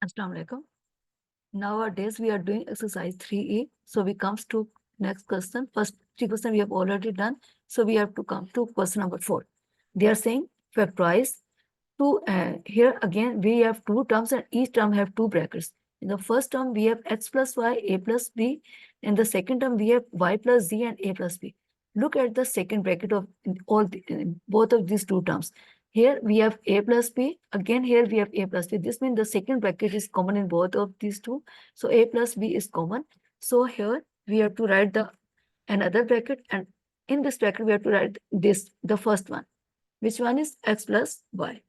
Assalamu alaikum. Nowadays we are doing exercise 3E. So we comes to next question. First 3 question we have already done. So we have to come to question number 4. They are saying factorize two. Here again we have two terms and each term have two brackets. In the first term we have x plus y, a plus b. In the second term we have y plus z and a plus b. Look at the second bracket of both of these two terms. Here we have a plus b. Again here we have a plus b. This means the second bracket is common in both of these two. So a plus b is common. So here we have to write the another bracket, and in this bracket we have to write this, the first one. Which one is x plus y?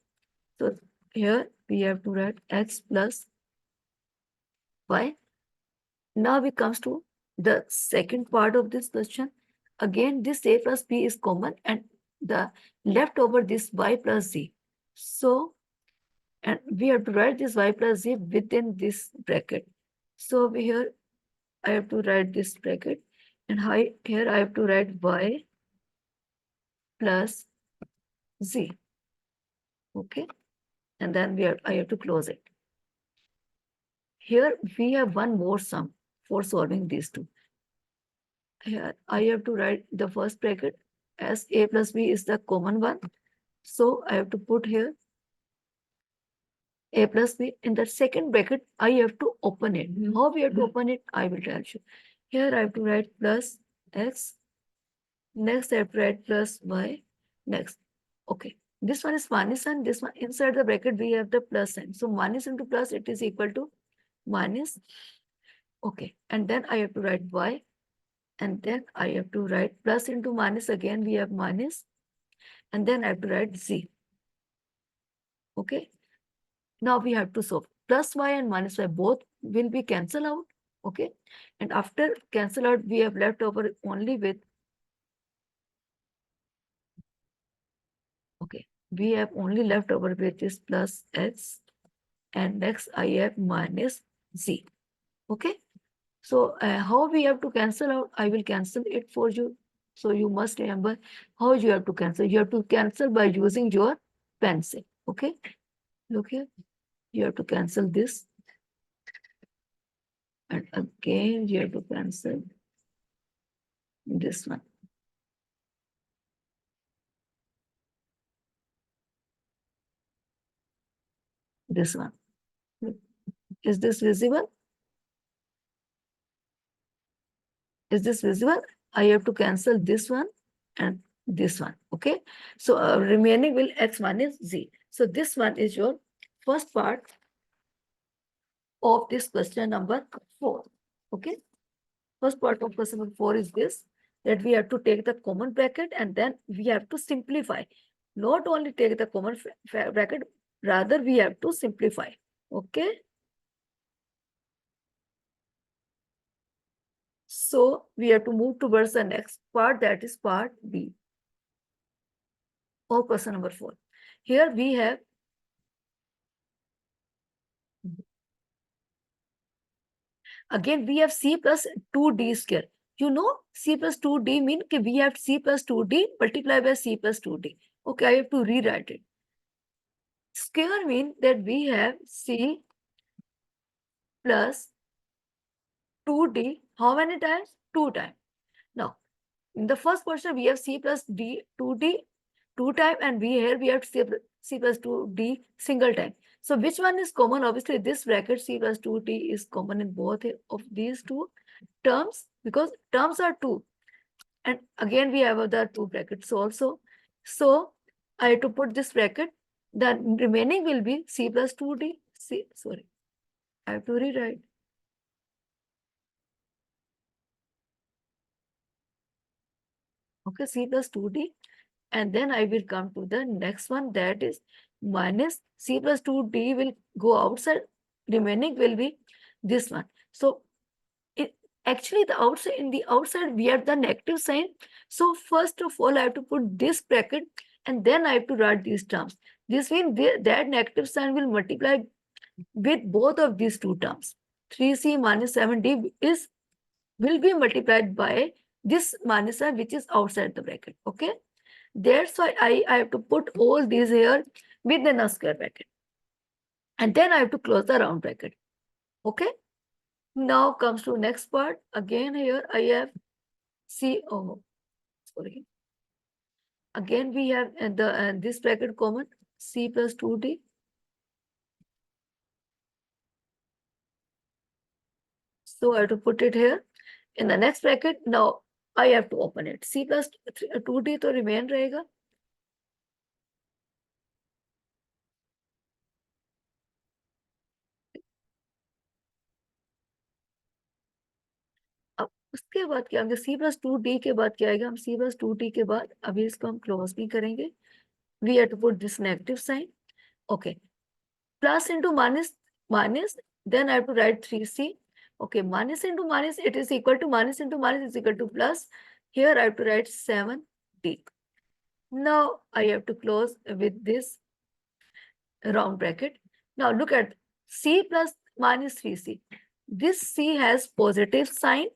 So here we have to write x plus y. Now we comes to the second part of this question. Again, this a plus b is common and the leftover this y plus z. So, and we have to write this y plus z within this bracket. So over here, I have to write this bracket, and here I have to write y plus z. Okay, and then I have to close it. Here we have one more sum for solving these two. Here I have to write the first bracket as a plus b is the common one. So I have to put here a plus b. In the second bracket, I have to open it. How we have to open it, I will tell you. Here I have to write plus x. Next I have to write plus y. Next. Okay. This one is minus and this one inside the bracket we have the plus sign. So minus into plus, it is equal to minus. Okay. And then I have to write y. And then I have to write plus into minus. Again we have minus. And then I have to write z. Okay. Now we have to solve. Plus y and minus y both will be cancelled out. Okay. And after cancel out, we have left over only with, okay, we have only left over with this plus x, and next I have minus z. Okay. So how we have to cancel out? I will cancel it for you. So you must remember how you have to cancel. You have to cancel by using your pencil. Okay. Look here. You have to cancel this. And again, you have to cancel this one. This one. Is this visible? Is this visible? I have to cancel this one and this one. Okay. So remaining will x minus z. So this one is your first part of this question number 4. Okay. First part of question number 4 is this, that we have to take the common bracket and then we have to simplify. Not only take the common bracket, rather we have to simplify. Okay. So we have to move towards the next part, that is part B of question number 4. Here we have again we have c plus 2d square. You know c plus 2d mean कि we have c plus 2d multiplied by c plus 2d. Okay, I have to rewrite it. Square mean that we have c plus 2d. How many times? 2 times. Now, in the first question we have c plus d 2d 2 times, and we have c plus 2d single time. So which one is common? Obviously this bracket c plus 2d is common in both of these two terms, because terms are 2, and again we have other 2 brackets also. So I have to put this bracket. The remaining will be c plus 2d. Sorry, I have to rewrite. Okay, c plus 2d, and then I will come to the next one, that is minus c plus 2d will go outside, remaining will be this one. So actually the outside, in the outside we have the negative sign. So first of all I have to put this bracket and then I have to write these terms. This means that negative sign will multiply with both of these two terms. 3c minus 7d will be multiplied by this minus sign which is outside the bracket. Okay. That's why I have to put all these here within a square bracket. and then I have to close the round bracket. Okay. Now comes to next part. Again here I have C. Oh, sorry. Again we have this bracket common, C plus 2D. So I have to put it here in the next bracket. Now I have to open it. C plus 2D तो remain रहेगा. अब उसके बाद क्या होगा? C plus 2D के बाद क्या आएगा? हम C plus 2D के बाद अभी इसको हम क्लोज नहीं करेंगे. We have to put this negative sign. Okay. Plus into minus, minus, then I have to write 3C. Okay, minus into minus, it is equal to minus into minus is equal to plus. Here I have to write 7D. Now I have to close with this round bracket. Now look at C plus minus 3C. This C has positive sign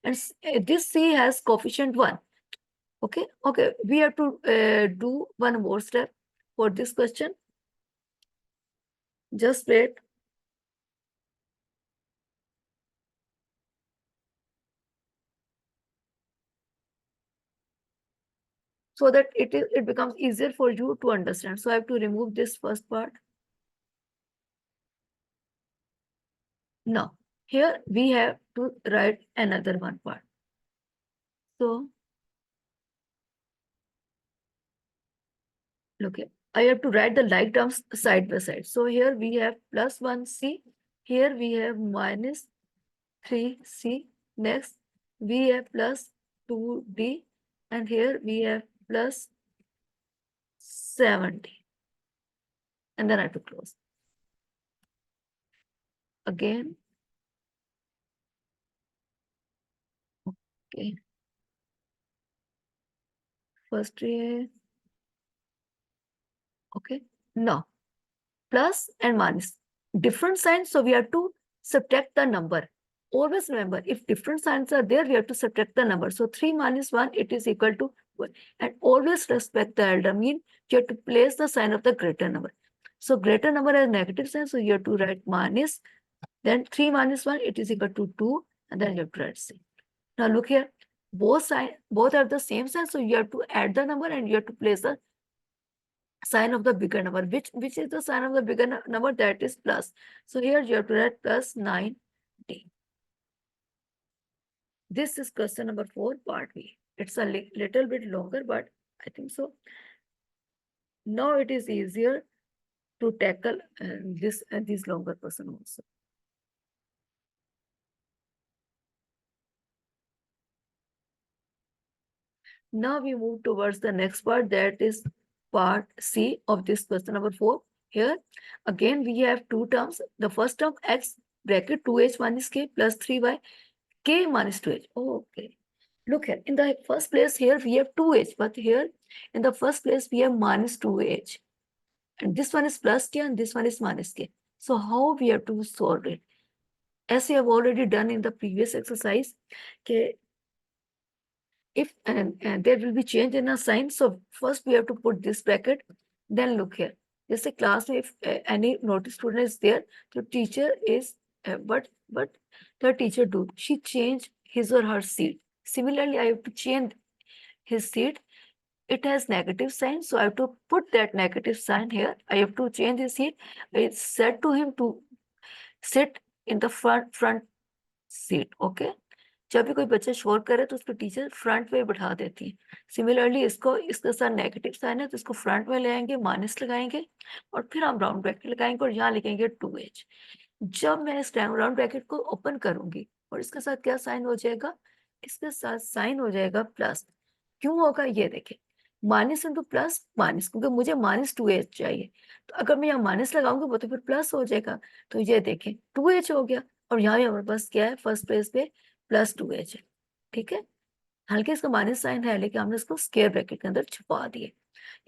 and this C has coefficient 1. Okay, okay, we have to do one more step for this question. Just wait. So that it becomes easier for you to understand. So I have to remove this first part. Now, here we have to write another one part. So, look here. I have to write the like terms side by side. So here we have plus 1C. Here we have minus 3C. Next, we have plus 2D. And here we have plus 7D. And then I have to close. Again. Okay. First we okay. Now, plus and minus. Different signs, so we have to subtract the number. Always remember, if different signs are there, we have to subtract the number. So 3 minus 1, it is equal to 1. And always respect the elder mean, you have to place the sign of the greater number. So greater number has negative sign, so you have to write minus. Then 3 minus 1, it is equal to 2. And then you have to write C. Now look here, both are the same sign, so you have to add the number and you have to place the sign of the bigger number. Which is the sign of the bigger number? That is plus. So here you have to write plus 9D. This is question number 4, part B. It's a little bit longer, but I think so. Now it is easier to tackle this longer question also. Now we move towards the next part, that is part C of this question number 4. Here again we have two terms. The first term x bracket 2h minus k plus 3y k minus 2h. Oh, okay. Look here, in the first place here we have 2h, but here in the first place we have minus 2h. And this one is plus k and this one is minus k. So how we have to solve it? As we have already done in the previous exercise, okay, if and there will be change in a sign. So first we have to put this bracket. Then look here. Just a class, if any naughty student is there, the teacher is what the teacher do? She change his or her seat. Similarly, I have to change his seat. It has negative sign, so I have to put that negative sign here. I have to change his seat. I said to him to sit in the front seat. Okay. जब भी कोई बच्चा शोर करे तो उसको teacher front में बिठा देती है. सिमिलरली इसके साथ नेगेटिव साइन है तो इसको फ्रंट में ले आएंगे, माइनस लगाएंगे और फिर हम राउंड ब्रैकेट लगाएंगे और यहाँ लिखेंगे 2h. जब मैं इस राउंड ब्रैकेट को ओपन करूंगी और इसके साथ क्या साइन हो जाएगा? इसके साथ साइन हो जाएगा प्लस. क्यों होगा ये देखें, माइनस इंटू प्लस माइनस, क्योंकि मुझे माइनस 2h चाहिए. तो अगर मैं यहाँ माइनस लगाऊंगी वो तो फिर प्लस हो जाएगा. तो ये देखें 2h हो गया और यहाँ भी हमारे पास क्या है? फर्स्ट प्लेस पे प्लस 2h है. ठीक है, हल्के इसका माइनस साइन है लेकिन हमने इसको स्क्वायर ब्रैकेट के अंदर छुपा दिए.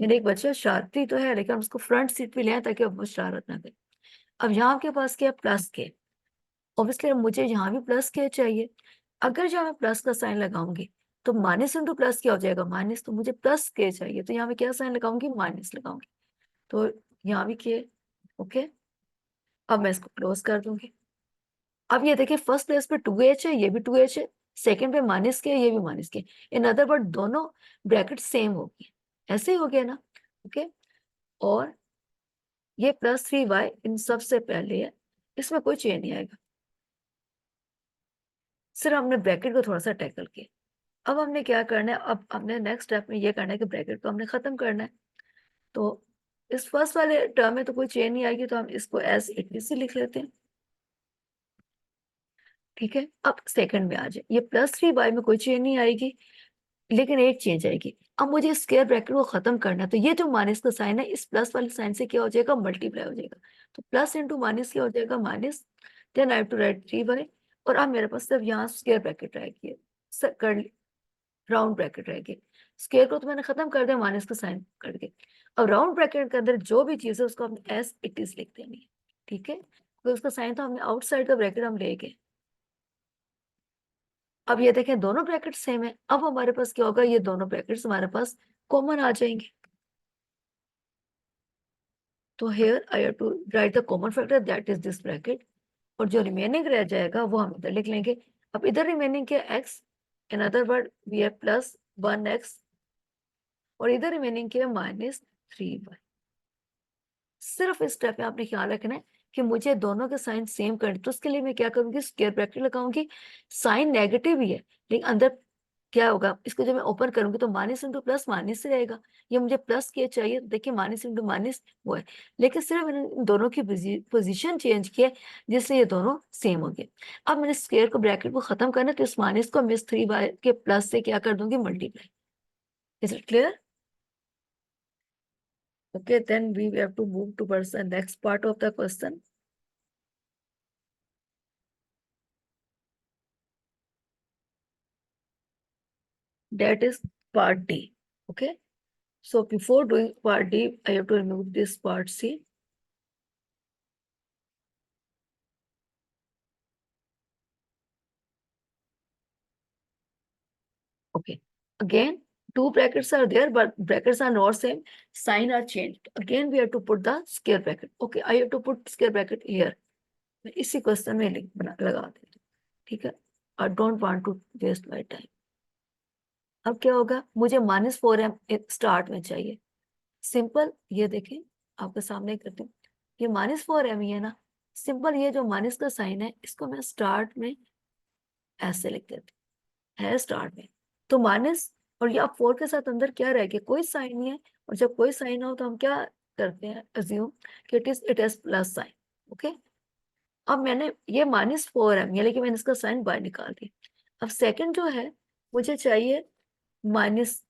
यानी एक बच्चा शरारती तो है लेकिन हम उसको फ्रंट सीट पे ले आए ताकि वो शरारत ना करे. अब यहाँ के पास क्या है? प्लस के. ऑब्वियसली मुझे यहाँ भी प्लस के चाहिए. अगर जहाँ मैं प्लस का साइन लगाऊंगी तो माइनस इंटू प्लस क्या हो जाएगा? माइनस. तो मुझे प्लस के चाहिए तो यहाँ पे क्या साइन लगाऊंगी? माइनस लगाऊंगी. तो यहाँ भी के. ओके, अब मैं इसको क्लोज कर दूंगी। अब ये देखिए फर्स्ट प्लेस पे 2h है, ये भी 2h है, सेकंड पे माइनस के, ये भी माइनस के। इन अदर वर्ड दोनों ब्रैकेट सेम होगी, ऐसे ही हो गया ना। ओके, और ये +3y इन सबसे पहले है, इसमें कोई चेंज नहीं आएगा, सिर्फ हमने ब्रैकेट को थोड़ा सा टैकल किया। अब हमने क्या करना है, अब हमने नेक्स्ट स्टेप में ये करना है कि ब्रैकेट को हमने खत्म करना है। तो इस फर्स्ट वाले टर्म में तो कोई चेंज नहीं आएगी, तो हम इसको एज इट इज लिख लेते हैं। ठीक है, अब सेकंड में आ जाए, ये +3y में कोई चेंज नहीं आएगी, लेकिन एक चेंज आएगी। अब मुझे स्क्वायर ब्रैकेट को खत्म करना है, तो ये जो माइनस का साइन है इस प्लस वाले साइन से क्या हो जाएगा, मल्टीप्लाई हो जाएगा। तो प्लस इंटू माइनस क्या हो जाएगा, minus. Then I have to write 3y, और अब मेरे पास सिर्फ यहाँ स्क्वायर ब्रैकेट रह गया, कर राउंड ब्रैकेट रह गया। स्क्वायर को तो मैंने खत्म कर दिया माइनस का साइन करके। अब राउंड ब्रैकेट के अंदर जो भी चीज है उसको हमने एज इट इज लिख देनी है। ठीक है, तो उसका साइन तो हमने आउटसाइड का ब्रैकेट हम ले गए। अब ये देखें दोनों ब्रैकेट सेम है, अब हमारे पास क्या होगा, ये दोनों ब्रैकेट्स हमारे पास कॉमन आ जाएंगे। तो here I have to write the common factor that is this bracket, और जो रिमेनिंग रह जाएगा वो हम इधर लिख लेंगे। अब इधर रिमेनिंग क्या, x, in other word we have +1x, और इधर रिमेनिंग क्या है, -3y। सिर्फ इस स्टेप में आपने ख्याल रखना है कि मुझे दोनों के साइन सेम करने, तो उसके लिए मैं क्या करूंगी, स्क्वायर ब्रैकेट लगाऊंगी। साइन नेगेटिव ही है, लेकिन अंदर क्या होगा, इसको जब मैं ओपन करूंगी तो माइनस इंटू प्लस माइनस से रहेगा। ये मुझे प्लस के चाहिए, तो देखिए माइनस इंटू माइनस वो है, लेकिन सिर्फ मैंने इन दोनों की पोजीशन चेंज की है, जिससे ये दोनों सेम हो गए। अब मैंने स्क्वायर को ब्रैकेट को खत्म करना है, तो इस माइनस को मैं इस 3y के प्लस से क्या कर दूंगी, multiply. Is it clear? Okay, then we have to move towards the next part of the question. That is part D. Okay. So before doing part D, I have to remove this part C. Okay. Again, two brackets are there, but brackets are not same. Sign are changed. Again, we have to put the square bracket. Okay, I have to put square bracket here. मैं इसी question में लगा देती हूँ। ठीक है, I don't want to waste my time. अब क्या होगा, मुझे -4m स्टार्ट में चाहिए। सिंपल, ये देखें आपके सामने करते हैं, ये -4m ही है ना। सिंपल, ये जो माइनस का साइन है इसको मैं स्टार्ट में ऐसे लिख देती हूँ, है स्टार्ट में। तो माइनस, और ये अब 4 के साथ अंदर क्या रह गया, कोई साइन नहीं है। और जब कोई साइन हो तो हम क्या करते हैं, अज्यूम कि it is plus sign. Okay, अब मैंने ये -4m ये, लेकिन मैंने इसका साइन बाहर निकाल दिया। अब सेकंड जो है, मुझे चाहिए माइनस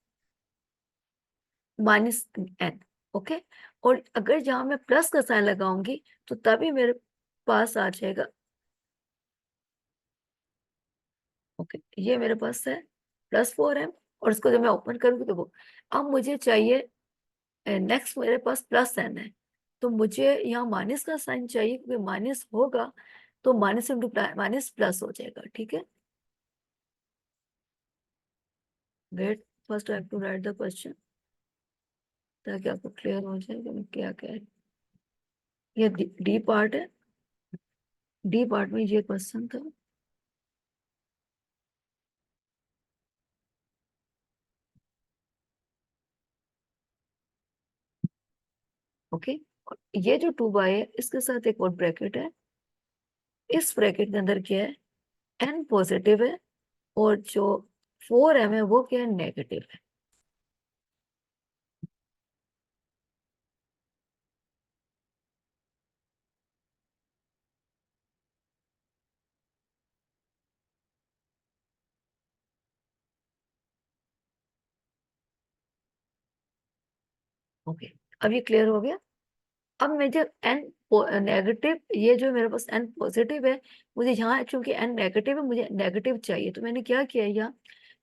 -n। ओके, और अगर जहां मैं प्लस का साइन लगाऊंगी तो तभी मेरे पास आ जाएगा। ओके, ये मेरे पास है +4m, और इसको जब मैं ओपन करूंगी तो वो, अब मुझे चाहिए नेक्स्ट, मेरे पास +n है, तो मुझे यहाँ माइनस का साइन चाहिए, क्योंकि माइनस होगा तो माइनस इंटू माइनस प्लस हो जाएगा। ठीक है, wait, first I have to write the question, ताकि आपको क्लियर हो जाए कि मैं क्या कह रही हूँ। ये डी पार्ट है, डी पार्ट में ये क्वेश्चन था। ओके, ये जो 2y है इसके साथ एक और ब्रैकेट है, इस ब्रैकेट के अंदर क्या है, n पॉजिटिव है, और जो 4m है वो क्या है, नेगेटिव है। ओके, अब ये क्लियर हो गया। अब मैं जब n नेगेटिव, ये जो मेरे पास n पॉजिटिव है, मुझे यहाँ चूंकि n नेगेटिव है, मुझे नेगेटिव चाहिए, तो मैंने क्या किया, यहाँ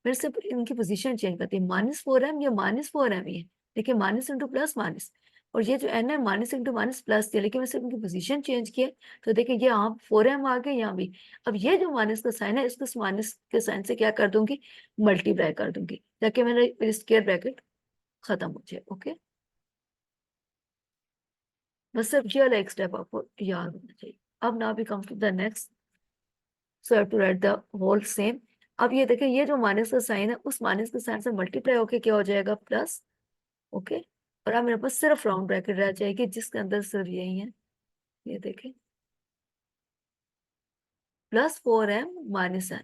मैंने सिर्फ इनकी पोजीशन चेंज कर दी। -4m, ये -4m ही है, देखिए माइनस इंटू प्लस माइनस, और ये जो n है माइनस इंटू माइनस प्लस थी, लेकिन मैं सिर्फ इनकी पोजीशन चेंज किया, तो देखिए ये यहाँ 4m आ गए, यहाँ भी। अब ये जो माइनस का साइन है इसको इस माइनस के साइन से क्या कर दूंगी, मल्टीप्लाई कर दूंगी, ताकि मेरे स्क्वायर ब्रैकेट खत्म हो जाए। ओके, बस सिर्फ ये वाला एक स्टेप आपको याद होना चाहिए। अब now we come to the next, so have to write the whole same. अब ये देखिए, ये जो माइनस का साइन है उस माइनस के साइन से मल्टीप्लाई होके क्या हो जाएगा, प्लस। ओके, और अब मेरे पास सिर्फ राउंड ब्रैकेट रह जाएगी जिसके अंदर सिर्फ यही है, ये देखें, +4m -n।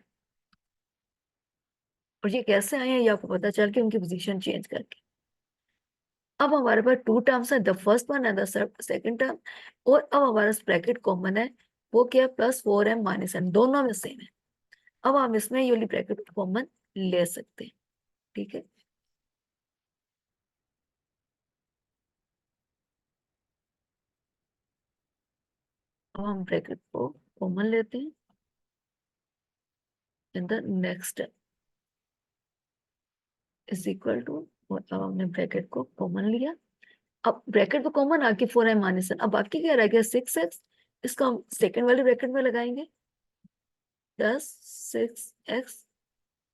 और ये कैसे आए हैं ये आपको पता चल के उनकी पोजीशन चेंज करके। अब हमारे पास टू टर्म्स है, the first one and the second term, और अब हमारे पास ब्रैकेट कॉमन है, वो क्या है, +4m -n, दोनों में सेम है। अब हम इसमें ये वाली ब्रैकेट कॉमन ले सकते हैं, ठीक है। अब हम ब्रैकेट को कॉमन लेते हैं in the next is equal to, और अब हमने ब्रैकेट को कॉमन लिया। अब ब्रैकेट तो कॉमन आके 4m -n, अब बाकी क्या रह गया 6x, इसको हम सेकेंड वाले ब्रैकेट में लगाएंगे, +6x,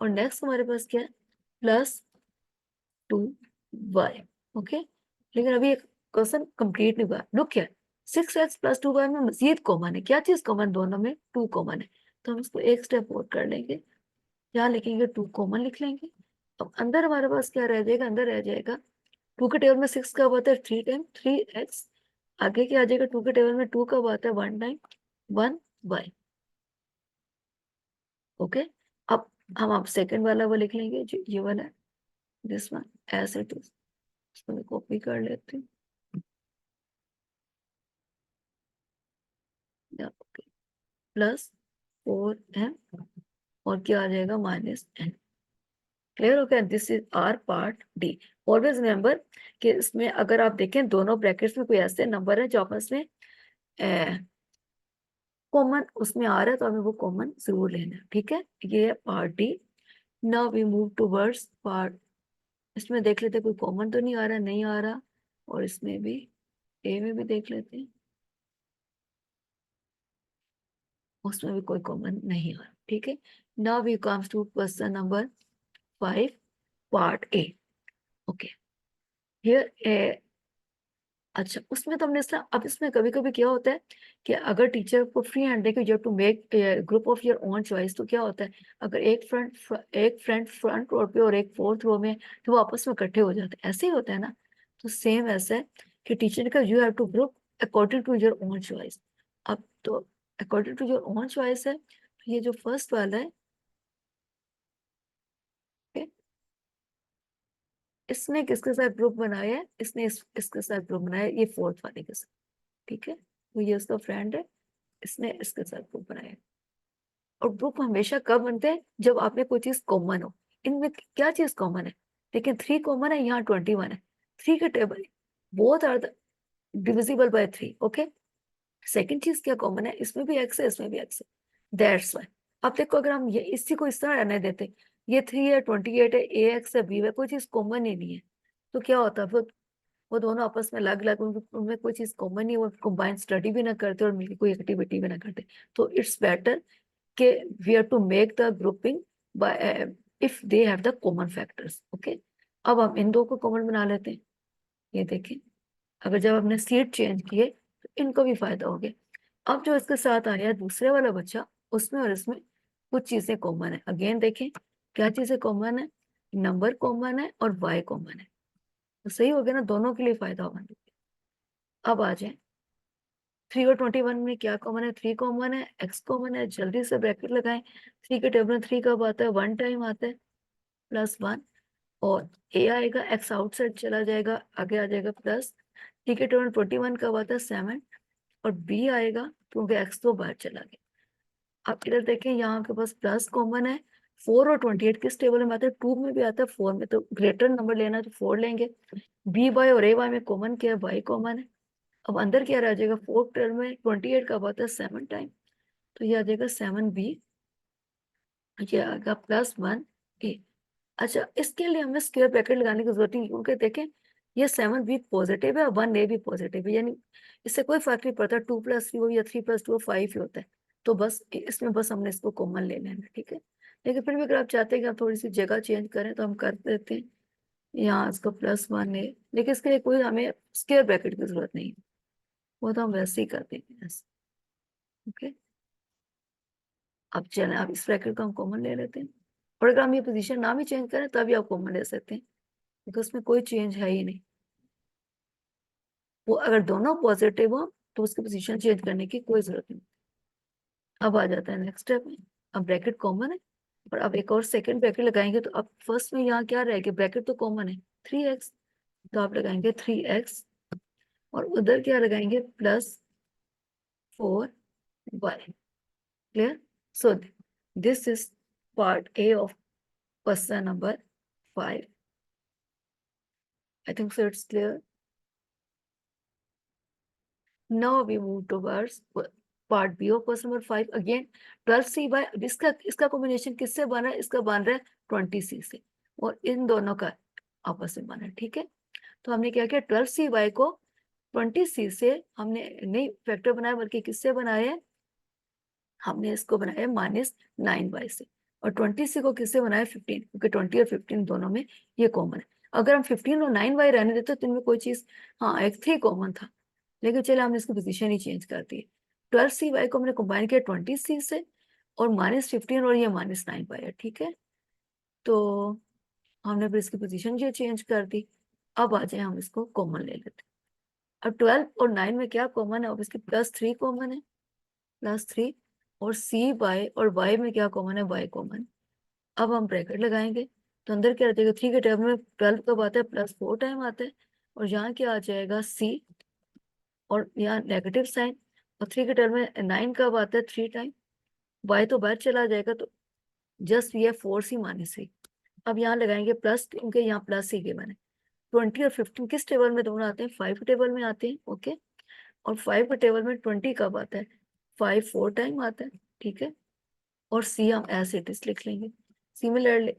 और नेक्स्ट हमारे पास क्या है, +2y। ओके, लेकिन अभी एक क्वेश्चन कंप्लीट नहीं हुआ। लुक क्या, 6x + 2y में मजीद कॉमन है, क्या चीज कॉमन, दोनों में 2 कॉमन है। तो हम इसको एक स्टेप और कर लेंगे, यहाँ लिखेंगे 2 कॉमन लिख लेंगे। अब अंदर हमारे पास क्या रह जाएगा, अंदर रह जाएगा 2 के टेबल में 6 कब आता है, 3 टाइम 3x, आगे क्या आ जाएगा, 2 के टेबल में 2 कब आता है, 1 टाइम 1y। ओके, अब हम आप सेकंड वाला वो लिख लेंगे जो ये वाला है, this one as it is, इसको मैं कॉपी कर लेती हूँ। ओके, +4m, और क्या आ जाएगा, -n। क्लियर हो गया, this is our part D. Always remember कि इसमें अगर आप देखें दोनों ब्रैकेट्स में कोई ऐसे नंबर है जो आपस में कॉमन उसमें आ रहा है, तो हमें वो कॉमन जरूर लेना है, ठीक है। ये है part D. Now we move towards part, इसमें देख लेते हैं कोई कॉमन तो नहीं आ रहा, नहीं आ रहा, और इसमें भी, ए में भी देख लेते हैं, उसमें भी कोई कॉमन नहीं आ रहा, ठीक है। Now we comes to question number 5, part A. Okay, here, अच्छा उसमें तो हमने इसका, अब इसमें कभी कभी क्या होता है कि अगर टीचर को फ्री हैंड दे कि you to make group of your own choice, तो क्या होता है, अगर एक फ्रेंड फ्रंट रो पे और एक फोर्थ रो में, तो वो आपस में इकट्ठे हो जाते हैं, ऐसे ही होता है ना। तो सेम ऐसा है कि टीचर ने कहा you have to group according to your own choice. अब तो according to your own choice है, तो ये जो फर्स्ट वाला है, okay, इसने किसके साथ ग्रुप बनाया है, इसने इसके साथ ग्रुप बनाया है, ये फोर्थ वाले के साथ, ठीक है। तो ये उसका फ्रेंड है, इसने इसके साथ ग्रुप बनाया है। और ग्रुप हमेशा कब बनते हैं, जब आप में कोई चीज कॉमन हो। इनमें क्या चीज कॉमन है, लेकिन 3 कॉमन है, यहाँ 21 है, 3 के table both are divisible by 3। Okay, second चीज क्या कॉमन है, इसमें भी एक्स है, इसमें भी एक्स है, दैट्स वाई। अब देखो, अगर हम ये इसी को इस तरह रहने देते, ये 3 है, 28 है, ए एक्स है, बी है, कोई चीज कॉमन ही नहीं है, तो क्या होता है, वो दोनों आपस में अलग अलग, उनमें कोई चीज कॉमन नहीं है, वो कंबाइंड स्टडी भी ना करते और मिलकर कोई एक्टिविटी भी ना करते। तो इट्स बेटर कि we have to make the grouping by if they have the common factors। okay, अब हम इन दो को कॉमन बना लेते हैं। ये देखें, अगर जब हमने सीट चेंज किए तो इनको भी फायदा हो गया। अब जो इसके साथ आया दूसरे वाला बच्चा, उसमें और इसमें कुछ चीजें कॉमन है। अगेन देखें क्या चीजें कॉमन है, नंबर कॉमन है और वाई कॉमन है, तो सही हो गया ना, दोनों के लिए फायदा होगा। अब आ जाए 3 और 21 में क्या कॉमन है, 3 कॉमन है, एक्स कॉमन है, जल्दी से ब्रैकेट लगाएं। 3 के टेबल में 3 कब आता है, 1 टाइम आता है, +1, और ए आएगा, एक्स आउटसाइड चला जाएगा, आगे आ जाएगा प्लस। 3 के टेबल में 21 कब आता है, 7, और बी आएगा क्योंकि एक्स तो बाहर चला गया। अब इधर देखें, यहाँ के पास प्लस कॉमन है, 4 और 28 किस टेबल में आता है, 2 में भी आता है, 4 में, तो ग्रेटर नंबर लेना है तो 4 लेंगे। बी वाई और ए वाई में कॉमन क्या है, वाई कॉमन है। अब अंदर क्या रह जाएगा, 4 टर्म में 28 कब आता है, 7 टाइम, तो ये आ जाएगा 7b, ये आएगा +1a। अच्छा, इसके लिए हमें स्क्वायर ब्रैकेट लगाने की जरूरत नहीं, क्योंकि देखें ये 7b पॉजिटिव है और 1a भी पॉजिटिव है, यानी इससे कोई फर्क नहीं पड़ता, 2+3 हो या 3+2 हो, 5 ही होता है। तो बस इसमें बस हमने इसको कॉमन ले लेना है, ठीक है। लेकिन फिर भी अगर आप चाहते हैं कि आप थोड़ी सी जगह चेंज करें तो हम कर देते हैं, यहाँ इसको +1a, लेकिन इसके लिए कोई हमें स्क्वायर ब्रैकेट की जरूरत नहीं है। वो तो हम वैसे ही कर देंगे ऐसे। ओके, अब चलें, अब इस ब्रैकेट को हम कॉमन ले लेते हैं, और अगर हम ये पोजीशन ना भी चेंज करें तभी आप कॉमन ले सकते हैं, क्योंकि उसमें कोई चेंज है ही नहीं। वो अगर दोनों पॉजिटिव हो तो उसकी पोजीशन चेंज करने की कोई जरूरत नहीं। अब आ जाता है नेक्स्ट स्टेप में, अब ब्रैकेट कॉमन है, और अब एक और सेकंड ब्रैकेट लगाएंगे, तो अब फर्स्ट में यहाँ क्या रहेगा, ब्रैकेट तो कॉमन है 3x, तो आप लगाएंगे 3x, और उधर क्या लगाएंगे +4y। Clear? So this is part A of question number 5। I think so it's clear. Now we move towards part B of question number 5. Again 12c by इसका कॉम्बिनेशन किससे बना है, इसका बन रहा है 20c से, और इन दोनों का आपस में बना है। ठीक है, तो हमने क्या किया, 12c को 20c से हमने नहीं फैक्टर बनाया, बल्कि किससे बनाया है, हमने इसको बनाया -9y से, और 20c को किससे बनाया 15, क्योंकि 20 और 15 दोनों में ये कॉमन है। अगर हम 15 और 9y रहने देते तो इनमें कोई चीज, हाँ एक 3 कॉमन था, लेकिन चलो हमने इसकी पोजीशन ही चेंज कर दी। 12c को हमने कंबाइन किया 20c से, और -15 और ये -9y है। ठीक है, तो हमने फिर इसकी पोजीशन ये चेंज कर दी। अब आ जाए हम इसको कॉमन ले लेते हैं। अब 12 और 9 में क्या कॉमन है, अब इसकी +3 कॉमन है, +3, और c बाय और y में क्या कॉमन है, y कॉमन। अब हम ब्रैकेट लगाएंगे, तो अंदर क्या रहेगा, 3 के टर्म में 12 कब आता है, +4 टाइम आता है, और यहाँ क्या आ जाएगा c, और यहाँ नेगेटिव साइन, और 3 के टर्म में 9 कब आता है, 3 टाइम, y तो बाहर चला जाएगा, तो जस्ट ये 4c -c। अब यहाँ लगाएंगे प्लस, क्योंकि यहाँ +c के बने। 20 और 15 किस टेबल में दोनों आते हैं, 5 टेबल में आते हैं। ओके, और 5 के टेबल में 20 कब आता है, 5 4 टाइम आता है। ठीक है, और सी हम एज इट इज लिख लेंगे। सिमिलरली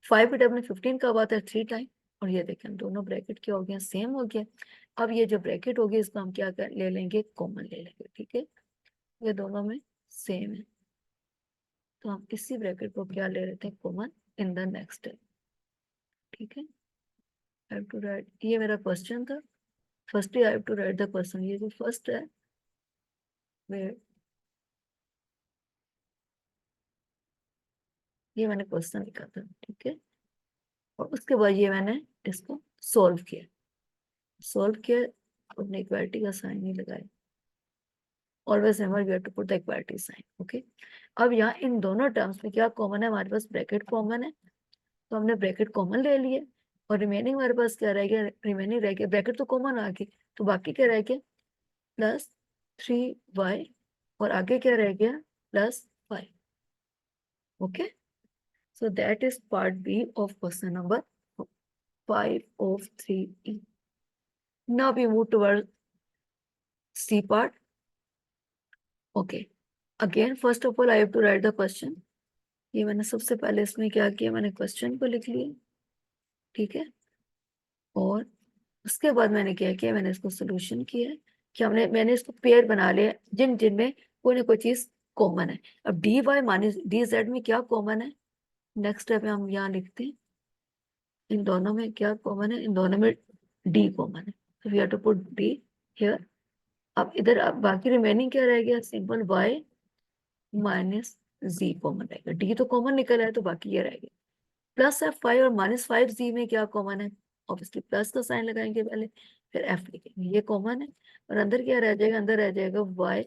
5 के टेबल में 15 कब आता है, 3 टाइम, और ये देखें दोनों ब्रैकेट क्या हो गया, सेम हो गया। अब ये जो ब्रैकेट होगी इसको हम क्या कर ले लेंगे, कॉमन ले लेंगे। ठीक है, ये दोनों में सेम है, तो हम इसी ब्रैकेट को क्या ले लेते हैं, common in the next step. ठीक है, आई हैव टू राइट, ये मेरा क्वेश्चन था, firstly I have to write the question. ये जो फर्स्ट है ये मैंने क्वेश्चन लिखा था। ठीक है, और उसके बाद ये मैंने इसको सोल्व किया, सोल्व किया, अपने इक्वालिटी का साइन नहीं लगाया। Always remember we have to put the equality sign. Okay, अब यहाँ इन दोनों टर्म्स में क्या कॉमन है, हमारे पास ब्रैकेट कॉमन है, तो हमने ब्रैकेट कॉमन ले लिए, और रिमेनिंग हमारे पास क्या रह गया, रिमेनिंग रह गया, ब्रैकेट तो कॉमन आ गई, तो बाकी क्या रह गया, +3y, और आगे क्या रह गया, +5। Okay, so that is part B of question number 5 of 3E. Now we move towards C part. Okay, again first of all I have to write the question. ये मैंने सबसे पहले इसमें क्या किया, मैंने क्वेश्चन को लिख लिया। ठीक है, और उसके बाद मैंने क्या किया, मैंने इसको सोल्यूशन किया, कि मैंने इसको पेयर बना लिया जिनमें कोई ना कोई चीज कॉमन है। अब dy - dz में क्या कॉमन है, नेक्स्ट स्टेप में हम यहाँ लिखते हैं, इन दोनों में क्या कॉमन है, इन दोनों में d कॉमन है, तो we have to put d here. अब इधर अब बाकी रिमेनिंग क्या रह गया, सिंपल y -z कॉमन रहेगा, d तो कॉमन निकल आया, तो बाकी ये रहेगा +f5 और -5z में क्या कॉमन है, ऑब्वियसली प्लस का साइन लगाएंगे पहले, फिर f लिखेंगे, ये कॉमन है, और अंदर क्या रह जाएगा, अंदर रह जाएगा y,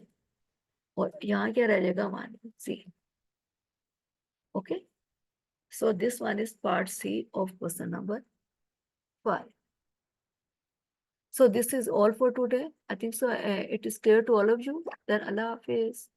और यहाँ क्या रह जाएगा, -z। Okay, so this one is part C of question number 5. So this is all for today. I think so it is clear to all of you. Then Allah Hafiz.